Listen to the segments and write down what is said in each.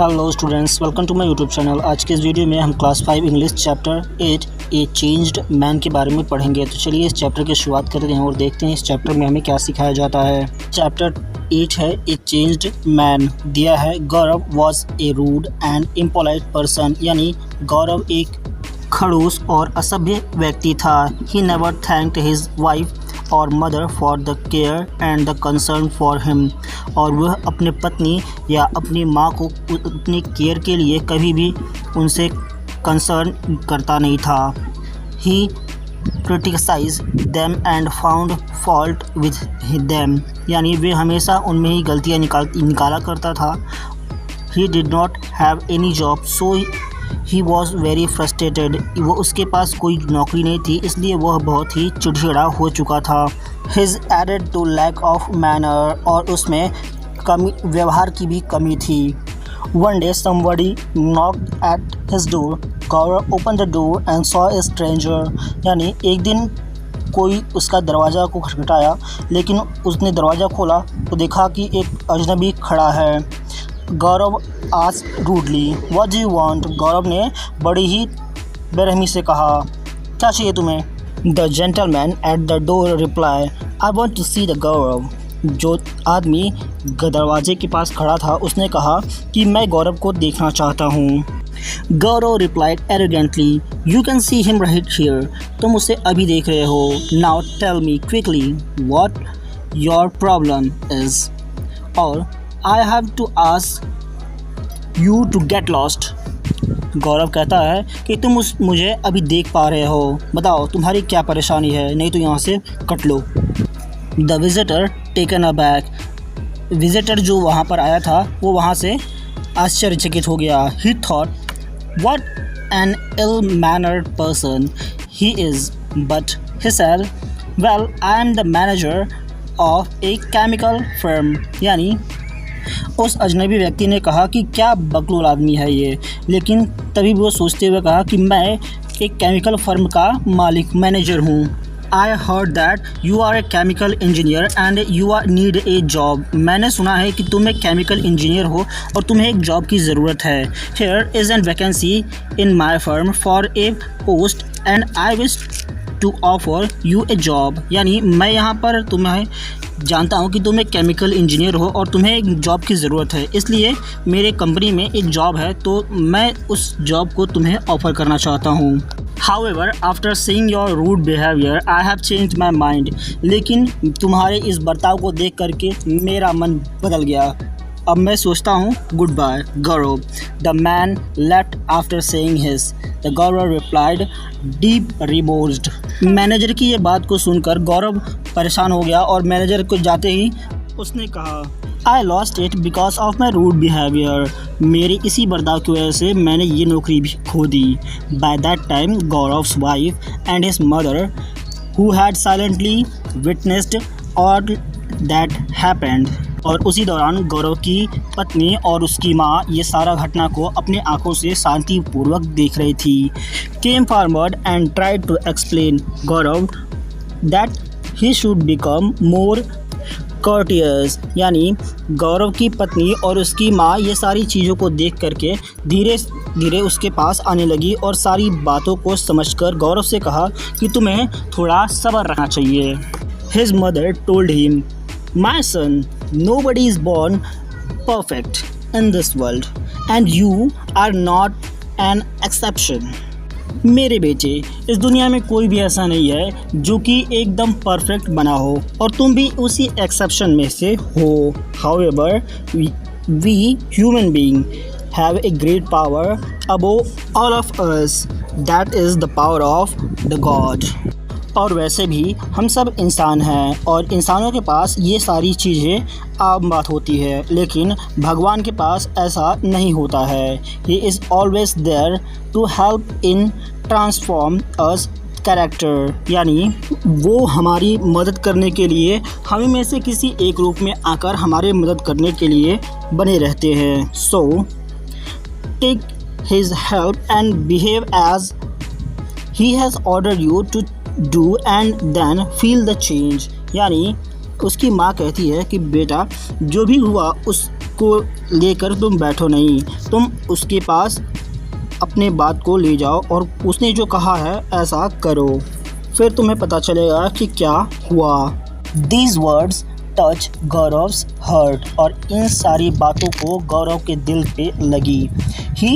Hello students, welcome to my YouTube channel. आज के इस वीडियो में हम class 5 English chapter 8 a changed man के बारे में पढ़ेंगे। तो चलिए इस चैप्टर की शुरुआत करते हैं और देखते हैं इस चैप्टर में हमें क्या सिखाया जाता है। चैप्टर 8 है ए चेंज्ड मैन। दिया है Gaurav was a rude and impolite person, यानी गौरव एक खड़ूस और असभ्य व्यक्ति था। He never thanked his wife और mother for the care and the concern for him, और वह अपने पत्नी या अपनी माँ को अपनी केयर के लिए कभी भी उनसे कंसर्न करता नहीं था। He criticised them and found fault with them, यानी वे हमेशा उनमें ही गलतियाँ निकाला करता था। He did not have any job so he was very frustrated, वो उसके पास कोई नौकरी नहीं थी इसलिए वह बहुत ही चिड़चिड़ा हो चुका था। His added to lack of manner, और उसमें कमी व्यवहार की भी कमी थी। One day somebody knocked at his door, Gaurav open the door and saw a stranger, यानी एक दिन कोई उसका दरवाज़ा को खटखटाया, लेकिन उसने दरवाज़ा खोला तो देखा कि एक अजनबी खड़ा है। Gaurav asked rudely what do you want, Gaurav ने बड़ी ही बेरहमी से कहा, क्या चाहिए तुम्हें? The gentleman at the door replied I want to see the Gaurav, जो आदमी दरवाजे के पास खड़ा था उसने कहा कि मैं गौरव को देखना चाहता हूँ। Gaurav replied arrogantly you can see him right here, तुम उसे अभी देख रहे हो। Now tell me quickly what your problem is, और I have to ask you to get lost. Gaurav कहता है कि तुम मुझे अभी देख पा रहे हो, बताओ तुम्हारी क्या परेशानी है, नहीं तो यहाँ से cut low. The visitor taken aback, visitor जो वहाँ पर आया था वो वहाँ से आश्चर्यचकित हो गया। He thought what an ill mannered person he is, but he said well I am the manager of a chemical firm, यानी उस अजनबी व्यक्ति ने कहा कि क्या बकलोल आदमी है ये, लेकिन तभी वो सोचते हुए कहा कि मैं एक केमिकल फर्म का मालिक मैनेजर हूँ। I heard that you are a chemical engineer and you are need a job, मैंने सुना है कि तुम एक केमिकल इंजीनियर हो और तुम्हें एक जॉब की ज़रूरत है। Here is an vacancy in my firm for a post and I wish to offer you a job, यानी मैं यहाँ पर तुम्हें जानता हूँ कि तुम एक केमिकल इंजीनियर हो और तुम्हें एक जॉब की ज़रूरत है, इसलिए मेरे कंपनी में एक जॉब है तो मैं उस जॉब को तुम्हें ऑफ़र करना चाहता हूँ। However, after seeing your rude behavior, I have changed my mind. लेकिन तुम्हारे इस बर्ताव को देख करके मेरा मन बदल गया, अब मैं सोचता हूँ goodbye Gaurav. The man left after saying his, the Gaurav replied deep remorsed. Manager की ये बात को सुनकर गौरव परेशान हो गया और मैनेजर को जाते ही उसने कहा I lost it because of my rude behaviour, मेरी इसी बर्ताव की वजह से मैंने ये नौकरी भी खो दी। By that time Gaurav's wife and his mother who had silently witnessed all that happened, और उसी दौरान गौरव की पत्नी और उसकी माँ ये सारा घटना को अपनी आंखों से शांतिपूर्वक देख रही थी। Came forward and tried to explain Gaurav that he should become more courteous, यानी गौरव की पत्नी और उसकी माँ ये सारी चीज़ों को देख करके धीरे धीरे उसके पास आने लगी और सारी बातों को समझकर गौरव से कहा कि तुम्हें थोड़ा सब्र रखना चाहिए। His mother told him my son nobody is born perfect in this world and you are not an exception. मेरे बेटे, इस दुनिया में कोई भी ऐसा नहीं है जो कि एकदम परफेक्ट बना हो और तुम भी उसी एक्सेप्शन में से हो। However, we human being have a great power above all of us, that is the power of the God. और वैसे भी हम सब इंसान हैं और इंसानों के पास ये सारी चीज़ें आम बात होती है, लेकिन भगवान के पास ऐसा नहीं होता है। He is always there to help in transform us character, यानी वो हमारी मदद करने के लिए हमें में से किसी एक रूप में आकर हमारे मदद करने के लिए बने रहते हैं। So take his help and behave as he has order you to do and then feel the change, यानी उसकी माँ कहती है कि बेटा जो भी हुआ को लेकर तुम बैठो नहीं, तुम उसके पास अपने बात को ले जाओ और उसने जो कहा है ऐसा करो, फिर तुम्हें पता चलेगा कि क्या हुआ। These words टच गौरव्स हर्ट, और इन सारी बातों को गौरव के दिल पे लगी। He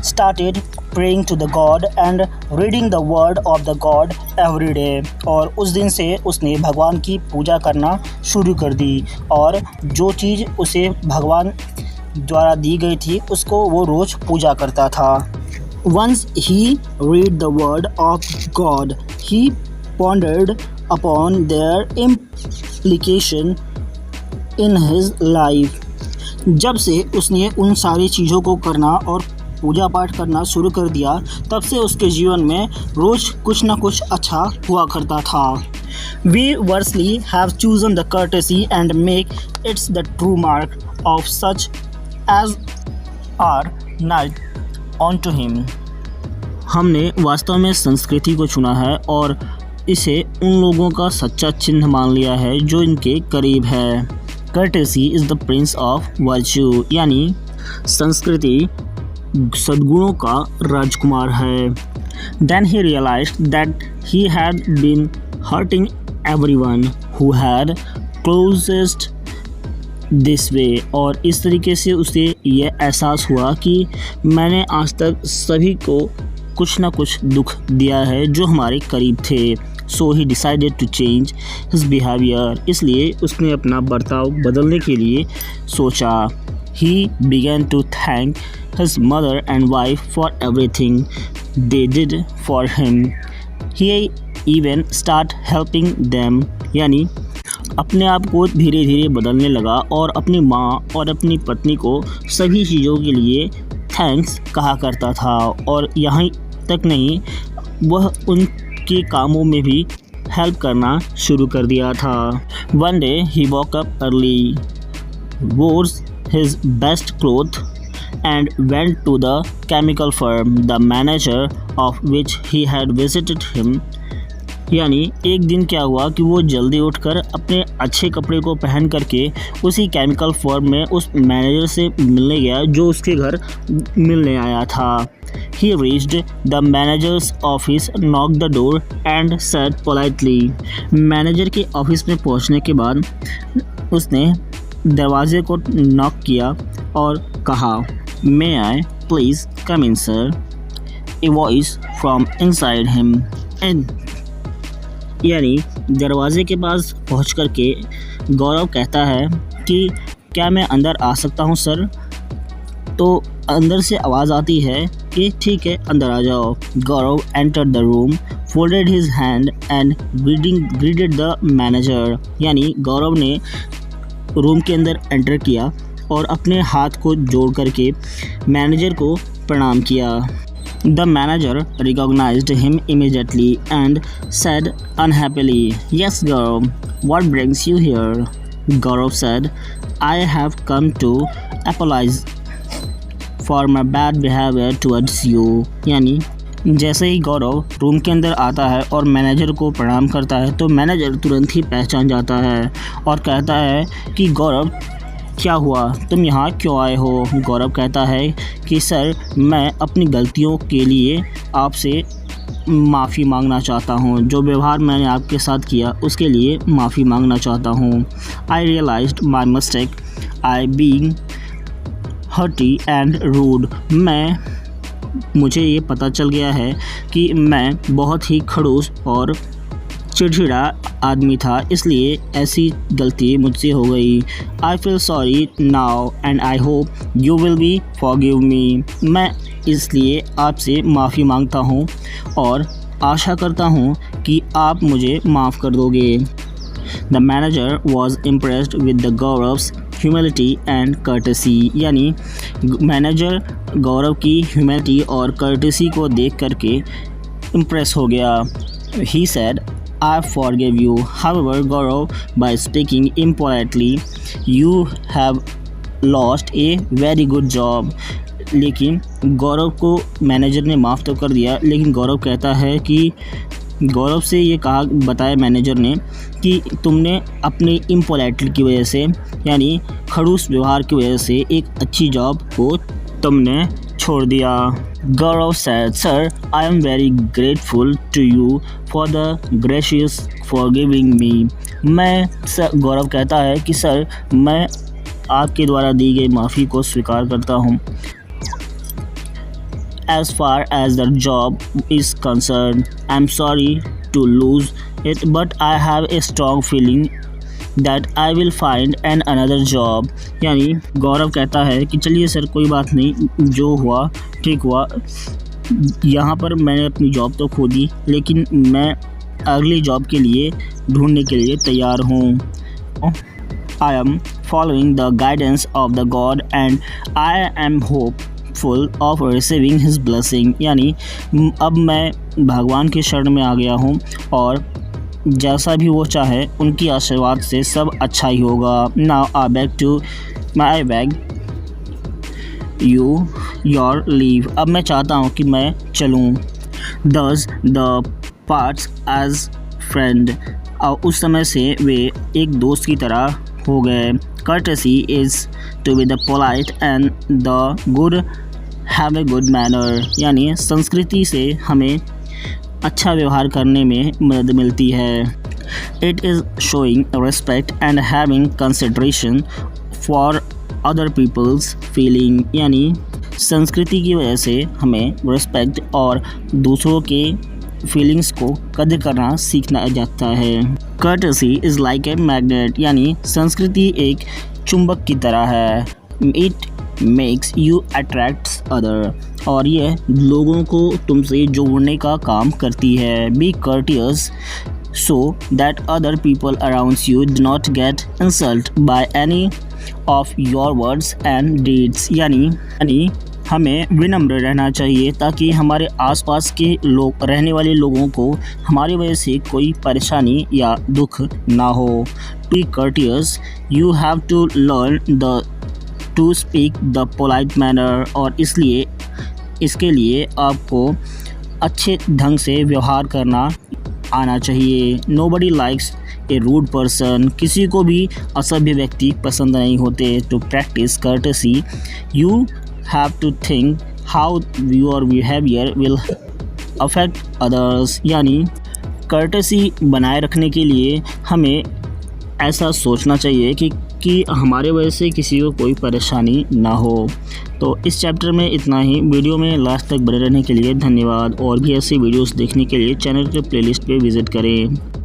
started praying to the God and reading the word of the God every day, और उस दिन से उसने भगवान की पूजा करना शुरू कर दी और जो चीज़ उसे भगवान द्वारा दी गई थी उसको वो रोज़ पूजा करता था। Once he read the word of God, he pondered upon their implication in his life. जब से उसने उन सारी चीज़ों को करना और पूजा पाठ करना शुरू कर दिया, तब से उसके जीवन में रोज़ कुछ ना कुछ अच्छा हुआ करता था। We virtually have chosen the courtesy and make it the true mark of such as are not unto him. हमने वास्तव में संस्कृति को चुना है और इसे उन लोगों का सच्चा चिन्ह मान लिया है जो इनके करीब है। Courtesy is the prince of virtue, यानी संस्कृति सद्गुणों का राजकुमार है। Then he realized that he had been hurting everyone who had closest this way, और इस तरीके से उसे यह एहसास हुआ कि मैंने आज तक सभी को कुछ ना कुछ दुख दिया है जो हमारे करीब थे। So he decided to change his behavior, इसलिए उसने अपना बर्ताव बदलने के लिए सोचा। He began to thank his mother and wife for everything they did for him. He even started helping them, यानी अपने आप को धीरे धीरे बदलने लगा और अपनी माँ और अपनी पत्नी को सभी चीज़ों के लिए थैंक्स कहा करता था, और यहाँ तक नहीं, वह उनके कामों में भी हेल्प करना शुरू कर दिया था। One day he woke up early, wore his best clothes and went to the chemical firm, the manager of which he had visited him. यानी एक दिन क्या हुआ कि वो जल्दी उठकर अपने अच्छे कपड़े को पहन करके उसी केमिकल फर्म में उस मैनेजर से मिलने गया जो उसके घर मिलने आया था। He reached the manager's office, knocked the door and said politely. Manager के ऑफिस में पहुंचने के बाद उसने दरवाजे को नॉक किया और कहा, May I please come in, sir? A voice from inside him. And यानी दरवाजे के पास पहुंच कर के गौरव कहता है कि क्या मैं अंदर आ सकता हूं सर? तो अंदर से आवाज़ आती है कि ठीक है, अंदर आ जाओ। Gaurav entered the room, folded his hand and greeted the manager, यानी गौरव ने रूम के अंदर एंटर किया और अपने हाथ को जोड़ करके मैनेजर को प्रणाम किया। The manager recognized him immediately and said unhappily, Yes, Gaurav, what brings you here? Gaurav said, I have come to apologize for my bad behavior towards you. यानी जैसे ही गौरव रूम के अंदर आता है और मैनेजर को प्रणाम करता है तो मैनेजर तुरंत ही पहचान जाता है और कहता है कि गौरव क्या हुआ, तुम यहाँ क्यों आए हो? गौरव कहता है कि सर, मैं अपनी गलतियों के लिए आपसे माफ़ी मांगना चाहता हूँ, जो व्यवहार मैंने आपके साथ किया उसके लिए माफ़ी मांगना चाहता हूँ। I realised my mistake, I being haughty and rude. मुझे ये पता चल गया है कि मैं बहुत ही खड़ूस और चिड़चिड़ा आदमी था, इसलिए ऐसी गलती मुझसे हो गई। I feel sorry now and I hope you will be forgive me. मैं इसलिए आपसे माफ़ी मांगता हूँ और आशा करता हूँ कि आप मुझे माफ़ कर दोगे। The manager was impressed with the Gaurav's humility and courtesy, यानी मैनेजर गौरव की ह्यूमिलिटी और कर्टेसी को देख करके इम्प्रेस हो गया। He said, I forgive you. However, Gaurav, by speaking impolitely, you have lost a very good job. लेकिन गौरव को मैनेजर ने माफ़ तो कर दिया, लेकिन गौरव कहता है कि गौरव से ये बताया मैनेजर ने कि तुमने अपनी इम्पोलाइटली की वजह से यानी खड़ूस व्यवहार की वजह से एक अच्छी जॉब को तुमने छोड़ दिया। गौरव said, "Sir, I am very grateful to you for the gracious forgiving me." गौरव कहता है कि सर मैं आपके द्वारा दी गई माफ़ी को स्वीकार करता हूँ। As far as the job is concerned, I'm sorry to lose it, but I have a strong feeling that I will find another job। यानी गौरव कहता है कि चलिए सर कोई बात नहीं, जो हुआ ठीक हुआ। यहाँ पर मैंने अपनी जॉब तो खो दी, लेकिन मैं अगली जॉब के लिए ढूंढने के लिए तैयार हूँ। I am following the guidance of the God and I am hopeful of receiving His blessing। यानी अब मैं भगवान की शरण में आ गया हूँ और जैसा भी वो चाहे उनकी आशीर्वाद से सब अच्छा ही होगा। Now I beg you your leave। अब मैं चाहता हूँ कि मैं चलूँ। Thus the parts as friend। और उस समय से वे एक दोस्त की तरह हो गए। Courtesy is to be the polite and the good have a good manner। यानी संस्कृति से हमें अच्छा व्यवहार करने में मदद मिलती है। It is showing respect and having consideration for other people's feeling। यानी संस्कृति की वजह से हमें रिस्पेक्ट और दूसरों के फीलिंग्स को कदर करना सीखना जाता है। Courtesy is like a magnet। यानी संस्कृति एक चुंबक की तरह है। It makes you attracts other। और यह लोगों को तुमसे जोड़ने का काम करती है। Be courteous so that other people around you do not get insulted by any of your words and deeds। यानी हमें विनम्र रहना चाहिए ताकि हमारे आसपास के लोग रहने वाले लोगों को हमारी वजह से कोई परेशानी या दुख ना हो। Be courteous, you have to learn to speak the polite manner। और इसके लिए आपको अच्छे ढंग से व्यवहार करना आना चाहिए। Nobody likes a rude person। किसी को भी असभ्य व्यक्ति पसंद नहीं होते। To practice courtesy, you have to think how your behavior will affect others। यानी courtesy बनाए रखने के लिए हमें ऐसा सोचना चाहिए कि हमारे वजह से किसी को कोई परेशानी ना हो। तो इस चैप्टर में इतना ही। वीडियो में लास्ट तक बने रहने के लिए धन्यवाद। और भी ऐसी वीडियोस देखने के लिए चैनल के प्लेलिस्ट पे विज़िट करें।